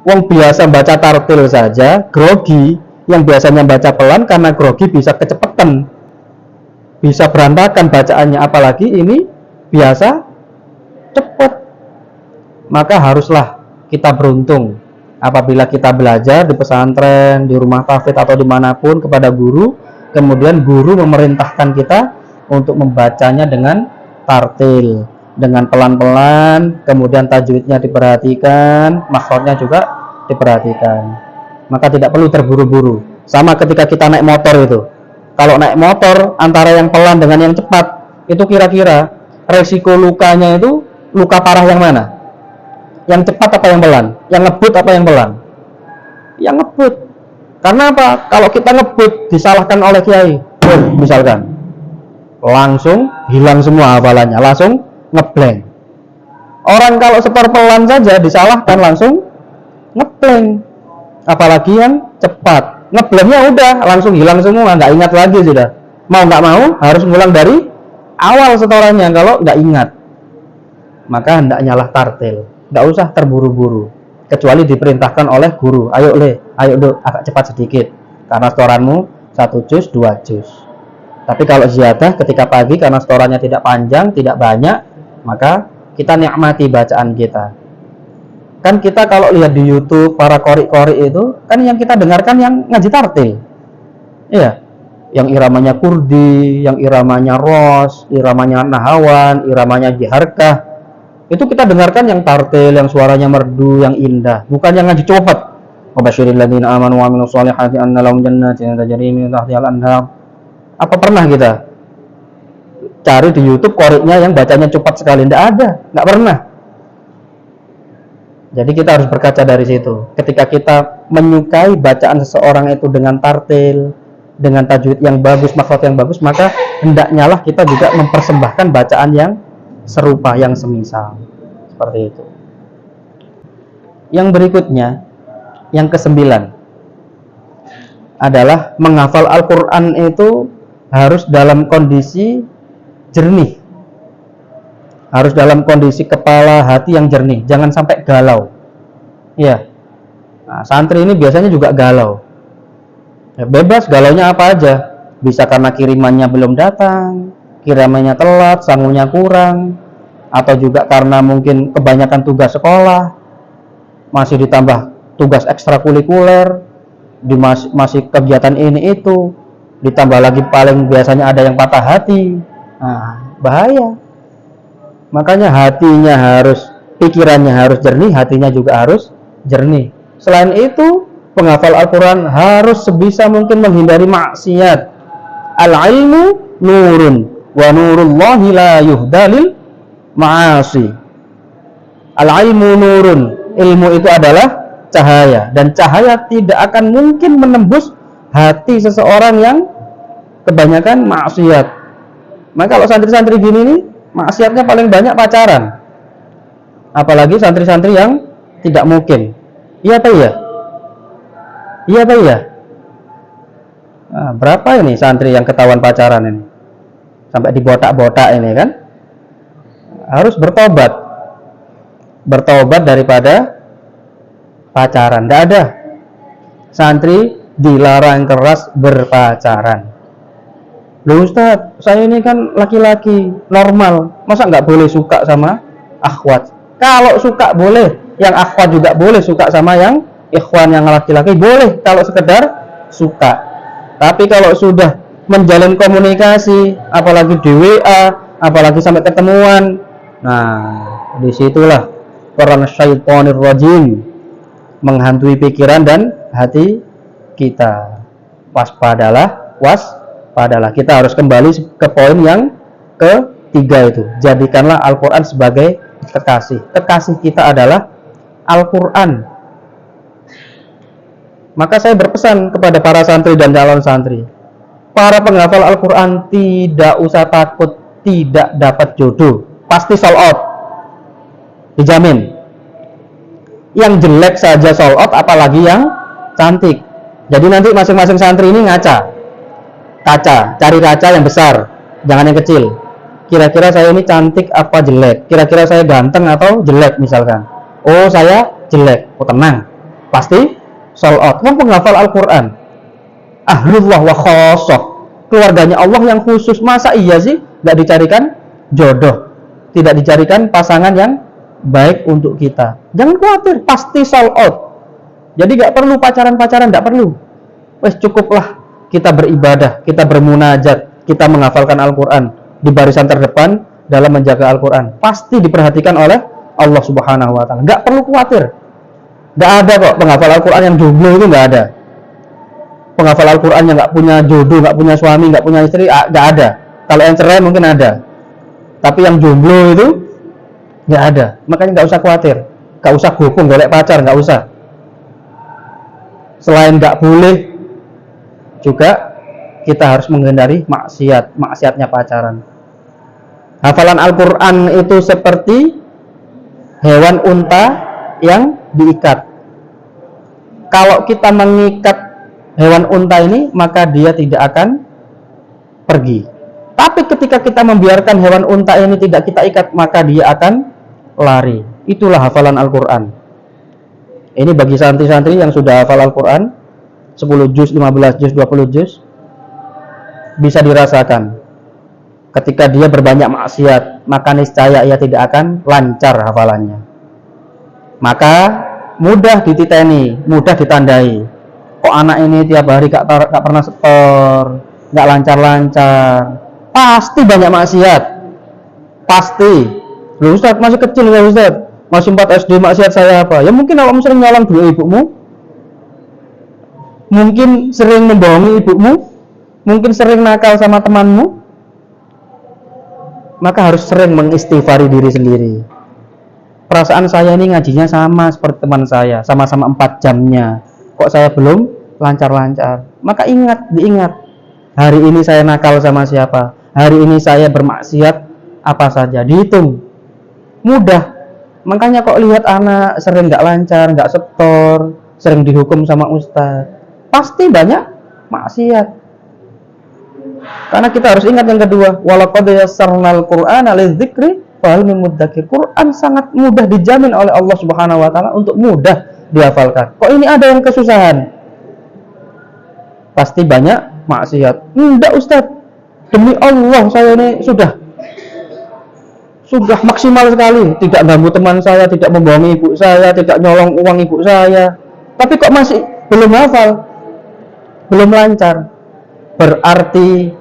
Wong biasa baca tartil saja grogi, yang biasanya baca pelan karena grogi bisa kecepatan, bisa berantakan bacaannya, apalagi ini biasa cepat. Maka haruslah kita beruntung apabila kita belajar di pesantren, di rumah tahfidz atau dimanapun kepada guru, kemudian guru memerintahkan kita untuk membacanya dengan tartil, dengan pelan-pelan, kemudian tajwidnya diperhatikan, makhrajnya juga diperhatikan. Maka tidak perlu terburu-buru. Sama ketika kita naik motor itu. Kalau naik motor antara yang pelan dengan yang cepat, itu kira-kira resiko lukanya itu luka parah yang mana? Yang cepat apa yang pelan? Yang ngebut apa yang pelan? Yang ngebut. Karena apa? Kalau kita ngebut disalahkan oleh kiai, misalkan, langsung hilang semua hafalannya, langsung ngeblank. Orang kalau setor pelan saja disalahkan langsung ngeblank, apalagi yang cepat. Ngeblanknya udah langsung hilang semua, nggak ingat lagi sudah. Mau nggak mau harus ngulang dari awal setorannya kalau nggak ingat. Maka hendaknya lah tartil, nggak usah terburu-buru, kecuali diperintahkan oleh guru. Ayo agak cepat sedikit, karena setoranmu 1 juz, 2 juz. Tapi kalau ziyadah ketika pagi karena setorannya tidak panjang, tidak banyak, maka kita nikmati bacaan kita. Kan kita kalau lihat di YouTube para qori itu kan yang kita dengarkan yang ngaji tartil. Iya. Yang iramanya kurdi, yang iramanya ros, iramanya nahawan, iramanya jiharkah. Itu kita dengarkan yang tartil, yang suaranya merdu, yang indah, bukan yang ngaji cepet. Wabasyiril ladzina amanu wa amilus sholihati anna lahum jannatin tajri min tahtiha al-anhar. Apa pernah kita cari di YouTube qori'nya yang bacanya cepat sekali? Tidak ada, nggak pernah. Jadi kita harus berkaca dari situ. Ketika kita menyukai bacaan seseorang itu dengan tartil, dengan tajwid yang bagus, makhraj yang bagus, maka hendaknya lah kita juga mempersembahkan bacaan yang serupa, yang semisal. Seperti itu. Yang berikutnya, yang kesembilan, adalah menghafal Al-Quran itu harus dalam kondisi jernih, harus dalam kondisi kepala hati yang jernih, jangan sampai galau. Ya, nah, santri ini biasanya juga galau. Ya, bebas galaunya apa aja, bisa karena kirimannya belum datang, kirimannya telat, sangunya kurang, atau juga karena mungkin kebanyakan tugas sekolah, masih ditambah tugas ekstrakurikuler, masih kegiatan ini itu, ditambah lagi paling biasanya ada yang patah hati. Nah, bahaya. Makanya hatinya harus, pikirannya harus jernih, hatinya juga harus jernih. Selain itu, penghafal Al-Quran harus sebisa mungkin menghindari maksiat. Al-ilmu nurun wa nurullahi la yuhdalil ma'asi. Al-ilmu nurun, ilmu itu adalah cahaya, dan cahaya tidak akan mungkin menembus hati seseorang yang kebanyakan maksiat. Maka kalau santri-santri gini nih, maksiatnya paling banyak pacaran, apalagi santri-santri yang tidak mungkin. Iya apa iya? Iya apa iya? Nah, berapa ini santri yang ketahuan pacaran ini? Sampai dibotak-botak ini kan? Harus bertobat. Bertobat daripada pacaran. Tidak ada santri dilarang keras berpacaran. Loh Ustaz, saya ini kan laki-laki normal, masa nggak boleh suka sama akhwat? Kalau suka boleh, yang akhwat juga boleh suka sama yang ikhwan yang laki-laki, boleh kalau sekedar suka. Tapi kalau sudah menjalin komunikasi, apalagi di WA, apalagi sampai ketemuan, nah disitulah peran syaitonir rajim menghantui pikiran dan hati kita. Waspadalah, waspadalah. Kita harus kembali ke poin yang ketiga itu. Jadikanlah Al-Quran sebagai kekasih. Kekasih kita adalah Al-Quran. Maka saya berpesan kepada para santri dan calon santri, para penghafal Al-Quran tidak usah takut tidak dapat jodoh. Pasti sold out, dijamin. Yang jelek saja sold out, apalagi yang cantik. Jadi nanti masing-masing santri ini kaca, cari kaca yang besar, jangan yang kecil. Kira-kira saya ini cantik apa jelek? Kira-kira saya ganteng atau jelek misalkan? Oh saya jelek, oh tenang, pasti sold out. Kan penghafal Al-Quran, ahlullah wa khosoh, keluarganya Allah yang khusus. Masa iya sih nggak dicarikan jodoh, tidak dicarikan pasangan yang baik untuk kita? Jangan khawatir, pasti sold out. Jadi nggak perlu pacaran-pacaran, nggak perlu. Wes cukuplah kita beribadah, kita bermunajat, kita menghafalkan Al-Quran di barisan terdepan dalam menjaga Al-Quran. Pasti diperhatikan oleh Allah Subhanahu Wa Taala. Nggak perlu khawatir. Nggak ada kok penghafal Al-Quran yang jomblo, itu nggak ada. Penghafal Al-Quran yang nggak punya jodoh, nggak punya suami, nggak punya istri, nggak ada. Kalau yang cerai mungkin ada, tapi yang jomblo itu nggak ada. Makanya nggak usah khawatir, nggak usah gopung golek pacar, nggak usah. Selain nggak boleh, juga kita harus menghindari maksiatnya pacaran. Hafalan Al-Quran itu seperti hewan unta yang diikat. Kalau kita mengikat hewan unta ini, maka dia tidak akan pergi. Tapi ketika kita membiarkan hewan unta ini tidak kita ikat, maka dia akan lari. Itulah hafalan Al-Quran. Ini bagi santri-santri yang sudah hafal Al-Quran 10 juz, 15 juz, 20 juz, bisa dirasakan. Ketika dia berbanyak maksiat, maka niscaya ia tidak akan lancar hafalannya. Maka mudah dititeni, mudah ditandai. Kok anak ini tiap hari gak pernah setor, gak lancar-lancar, pasti banyak maksiat. Pasti. Loh Ustaz, masih kecil ya Ustaz, masih 4 SD, maksiat saya apa? Ya mungkin kalau sering nyolong duit ibumu, mungkin sering membohongi ibumu, mungkin sering nakal sama temanmu, maka harus sering mengistighfari diri sendiri. perasaan saya ini ngajinya sama seperti teman saya, sama-sama 4 jamnya, kok saya belum lancar-lancar. Maka diingat, hari ini saya nakal sama siapa, hari ini saya bermaksiat apa saja, dihitung. Mudah. Makanya kok lihat anak sering nggak lancar, nggak setor, sering dihukum sama ustaz, pasti banyak maksiat. Karena kita harus ingat yang kedua, walaqad yassarnal qur'ana lidzikri fahal min mudzakir. Quran sangat mudah dijamin oleh Allah Subhanahu wa taala untuk mudah dihafalkan. Kok ini ada yang kesusahan? Pasti banyak maksiat. Enggak Ustaz, demi Allah saya ini sudah maksimal sekali, tidak ganggu teman saya, tidak membohongi ibu saya, tidak nyolong uang ibu saya, tapi kok masih belum hafal, belum lancar. Berarti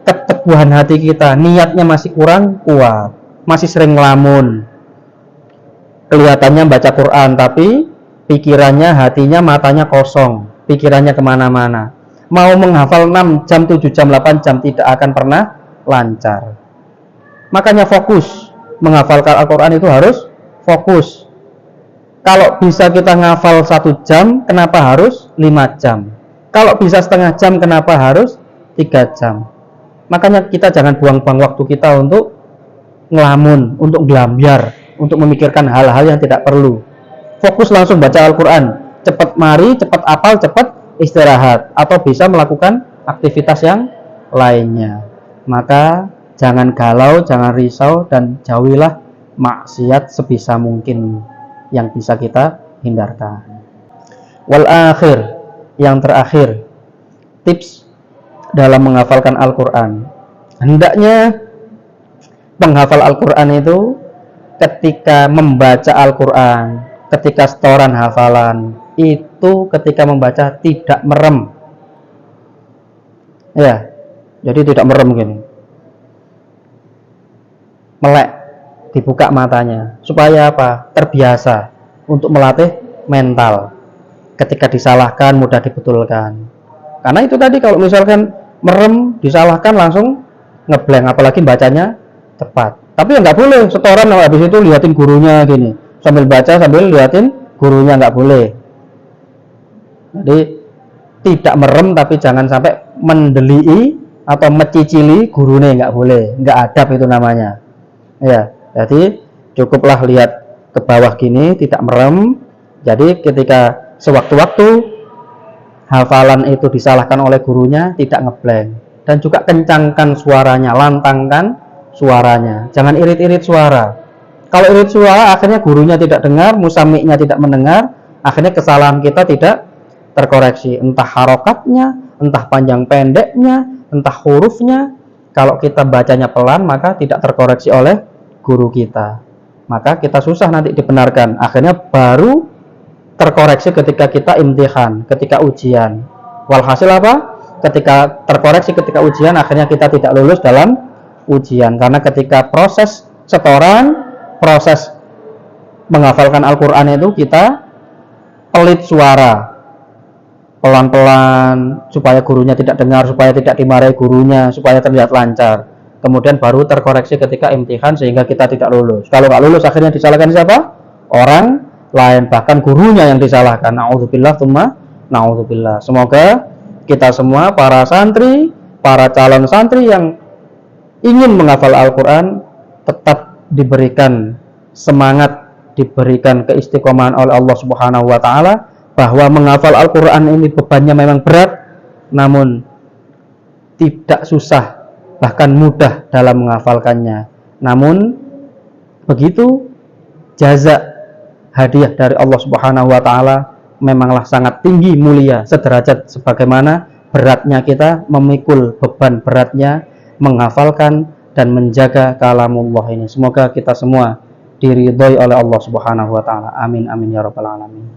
keteguhan hati kita, niatnya masih kurang kuat, masih sering ngelamun. Kelihatannya baca Quran, tapi pikirannya, hatinya, matanya kosong, pikirannya kemana-mana. Mau menghafal 6 jam, 7 jam, 8 jam tidak akan pernah lancar. Makanya fokus, menghafalkan Al-Quran itu harus fokus. Kalau bisa kita ngafal 1 jam, kenapa harus 5 jam? Kalau bisa setengah jam, kenapa harus 3 jam? Makanya kita jangan buang-buang waktu kita untuk ngelamun, untuk gelambiar, untuk memikirkan hal-hal yang tidak perlu. Fokus langsung baca Al-Quran, cepat mari, cepat apal, cepat istirahat, atau bisa melakukan aktivitas yang lainnya. Maka jangan galau, jangan risau, dan jauhilah maksiat sebisa mungkin yang bisa kita hindarkan. Wal akhir, yang terakhir, tips dalam menghafalkan Al-Quran. Hendaknya penghafal Al-Quran itu ketika membaca Al-Quran, ketika setoran hafalan, itu ketika membaca tidak merem. Ya, jadi tidak merem gini. Melek, dibuka matanya, supaya apa? Terbiasa untuk melatih mental. Ketika disalahkan mudah dibetulkan. Karena itu tadi kalau misalkan merem, disalahkan langsung ngeblank, apalagi bacanya cepat. Tapi nggak boleh setoran habis itu liatin gurunya gini, sambil baca sambil liatin gurunya, nggak boleh. Jadi tidak merem, tapi jangan sampai mendelii atau mecicili gurunya, nggak boleh, nggak adab itu namanya. Ya, jadi cukuplah lihat ke bawah gini, tidak merem. Jadi ketika sewaktu-waktu hafalan itu disalahkan oleh gurunya, tidak ngeblank. Dan juga kencangkan suaranya, lantangkan suaranya. Jangan irit-irit suara. Kalau irit suara, akhirnya gurunya tidak dengar, musamiknya tidak mendengar, akhirnya kesalahan kita tidak terkoreksi. Entah harokatnya, entah panjang pendeknya, entah hurufnya. Kalau kita bacanya pelan, maka tidak terkoreksi oleh guru kita. Maka kita susah nanti dibenarkan. Akhirnya baru terkoreksi ketika kita imtihan, ketika ujian. Walhasil apa? Ketika terkoreksi ketika ujian, akhirnya kita tidak lulus dalam ujian. Karena ketika proses setoran, proses menghafalkan Al-Quran itu kita pelit suara, pelan-pelan, supaya gurunya tidak dengar, supaya tidak dimarahi gurunya, supaya terlihat lancar. Kemudian baru terkoreksi ketika imtihan, sehingga kita tidak lulus. Kalau nggak lulus, akhirnya disalahkan siapa? Orang lain, bahkan gurunya yang disalahkan. Na'udzubillah, tsumma na'udzubillah. Semoga kita semua, para santri, para calon santri yang ingin menghafal Al-Quran, tetap diberikan semangat, diberikan keistiqomahan oleh Allah Subhanahu wa Ta'ala, bahwa menghafal Al-Quran ini bebannya memang berat, namun tidak susah, bahkan mudah dalam menghafalkannya. Namun begitu jaza, hadiah dari Allah Subhanahu wa Ta'ala memanglah sangat tinggi, mulia, sederajat sebagaimana beratnya kita memikul beban beratnya menghafalkan dan menjaga kalamullah ini. Semoga kita semua diridhoi oleh Allah Subhanahu wa Ta'ala. Amin amin ya rabbal alamin.